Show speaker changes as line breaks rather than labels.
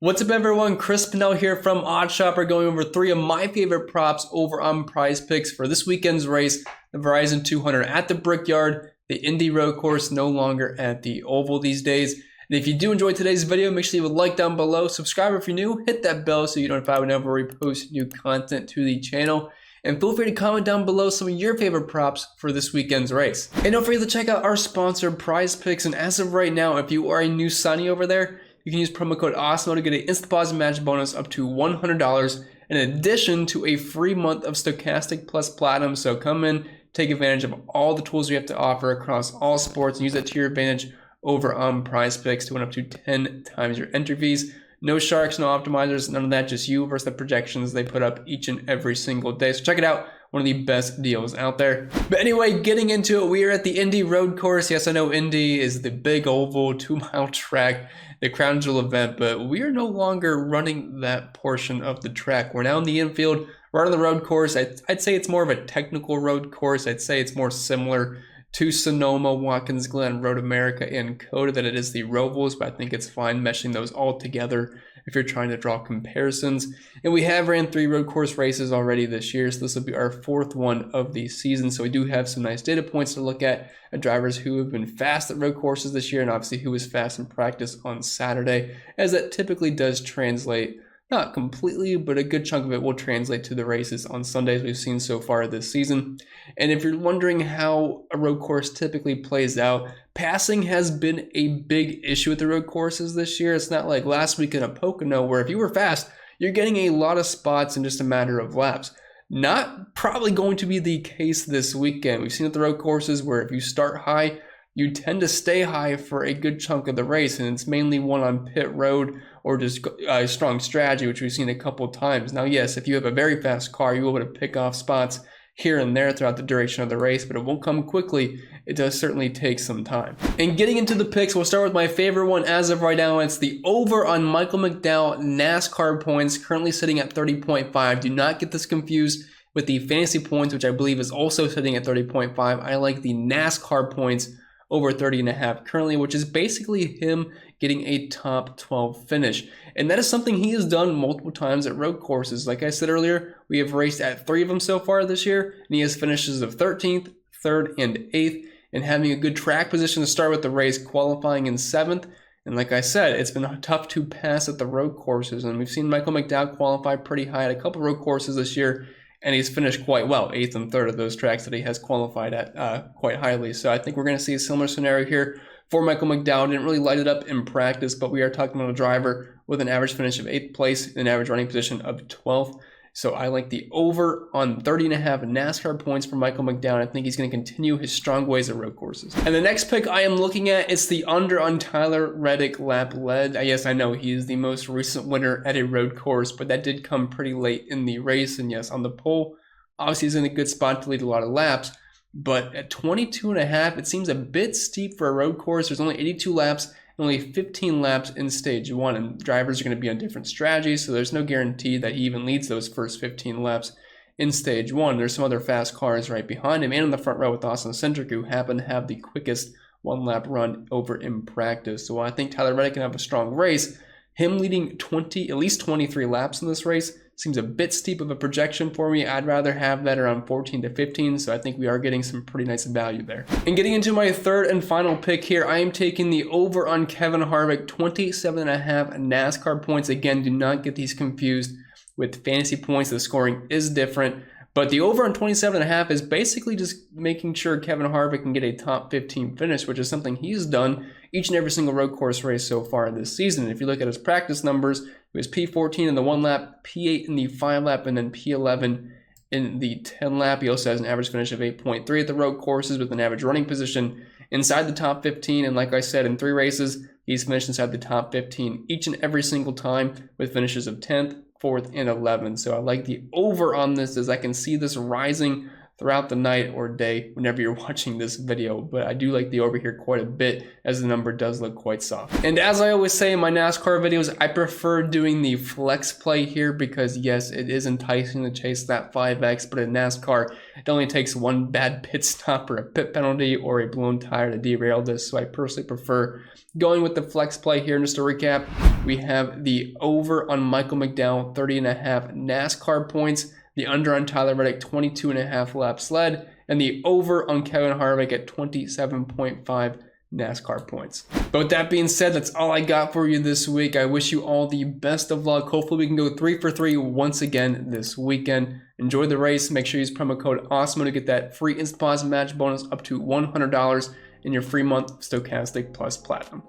What's up, everyone? Pennell here from OddsShopper, going over three of my favorite props over on PrizePicks for this weekend's race, the Verizon 200 at the Brickyard, the Indy Road Course, no longer at the Oval these days. And if you do enjoy today's video, make sure you leave a like down below, subscribe if you're new, hit that bell so you don't notified whenever we post new content to the channel. And feel free to comment down below some of your favorite props for this weekend's race. And don't forget to check out our sponsor, PrizePicks. And as of right now, if you are a new signee over there, you can use promo code AWESEMO to get an instant deposit match bonus up to $100 in addition to a free month of Stokastic plus Platinum. So come in, take advantage of all the tools we have to offer across all sports and use that to your advantage over on PrizePicks to win up to 10 times your entry fees. No sharks, no optimizers, none of that, just you versus the projections they put up each and every single day. So check it out. One of the best deals out there. But anyway, getting into it, we are at the Indy Road Course. Yes, I know Indy is the big oval 2-mile track, the crown jewel event, but we are no longer running that portion of the track. We're now in the infield. We're on the road course. I'd say it's more of a technical road course. I'd say it's more similar to Sonoma, Watkins Glen, Road America, and Coda than it is the Rovals, but I think it's fine meshing those all together if you're trying to draw comparisons. And we have ran 3 road course races already this year, so this will be our 4th one of the season. So we do have some nice data points to look at drivers who have been fast at road courses this year, and obviously who was fast in practice on Saturday, as that typically does translate. Not completely, but a good chunk of it will translate to the races on Sundays we've seen so far this season. And if you're wondering how a road course typically plays out, passing has been a big issue with the road courses this year. It's not like last week in a Pocono where if you were fast, you're getting a lot of spots in just a matter of laps. Not probably going to be the case this weekend. We've seen at the road courses where if you start high, you tend to stay high for a good chunk of the race, and it's mainly one on pit road or just a strong strategy, which we've seen a couple times. Now, yes, if you have a very fast car, you'll be able to pick off spots here and there throughout the duration of the race, but it won't come quickly. It does certainly take some time. And getting into the picks, we'll start with my favorite one as of right now. It's the over on Michael McDowell NASCAR points, currently sitting at 30.5. Do not get this confused with the fantasy points, which I believe is also sitting at 30.5. I like the NASCAR points over 30.5 currently, which is basically him getting a top 12 finish. And that is something he has done multiple times at road courses. Like I said earlier, we have raced at 3 of them so far this year, and he has finishes of 13th, 3rd, and 8th, and having a good track position to start with the race, qualifying in 7th. And like I said, it's been tough to pass at the road courses, and we've seen Michael McDowell qualify pretty high at a couple road courses this year, and he's finished quite well, 8th and 3rd of those tracks that he has qualified at quite highly. So I think we're going to see a similar scenario here for Michael McDowell. Didn't really light it up in practice, but we are talking about a driver with an average finish of 8th place and an average running position of 12th. So I like the over on 30.5 NASCAR points for Michael McDowell. I think he's going to continue his strong ways at road courses. And the next pick I am looking at is the under on Tyler Reddick lap led. Yes, I know he is the most recent winner at a road course, but that did come pretty late in the race. And yes, on the pole, obviously he's in a good spot to lead a lot of laps. But at 22.5, it seems a bit steep for a road course. There's only 82 laps. Only 15 laps in stage 1, and drivers are going to be on different strategies, so there's no guarantee that he even leads those first 15 laps in stage 1. There's some other fast cars right behind him and in the front row with Austin Cindric, who happen to have the quickest 1-lap run over in practice. So I think Tyler Reddick can have a strong race. Him leading at least 23 laps in this race seems a bit steep of a projection for me. I'd rather have that around 14 to 15, so I think we are getting some pretty nice value there. And getting into my third and final pick here, I am taking the over on Kevin Harvick, 27.5 NASCAR points. Again, do not get these confused with fantasy points. The scoring is different, but the over on 27.5 is basically just making sure Kevin Harvick can get a top 15 finish, which is something he's done each and every single road course race so far this season. If you look at his practice numbers, it was P14 in the 1-lap, P8 in the 5-lap, and then P11 in the 10-lap. He also has an average finish of 8.3 at the road courses with an average running position inside the top 15. And like I said, in 3 races, he's finished inside the top 15 each and every single time with finishes of 10th, 4th, and 11th. So I like the over on this as I can see this rising throughout the night or day whenever you're watching this video, but I do like the over here quite a bit as the number does look quite soft. And as I always say in my NASCAR videos, I prefer doing the flex play here because yes, it is enticing to chase that 5x, but in NASCAR, it only takes one bad pit stop or a pit penalty or a blown tire to derail this, so I personally prefer going with the flex play here. And just to recap, we have the over on Michael McDowell, 30.5 NASCAR points, the under on Tyler Reddick, 22.5 laps led, and the over on Kevin Harvick at 27.5 NASCAR points. But with that being said, that's all I got for you this week. I wish you all the best of luck. Hopefully we can go 3 for 3 once again this weekend. Enjoy the race. Make sure you use promo code AWESOME to get that free instant deposit match bonus up to $100 in your free month of Stokastic Plus Platinum.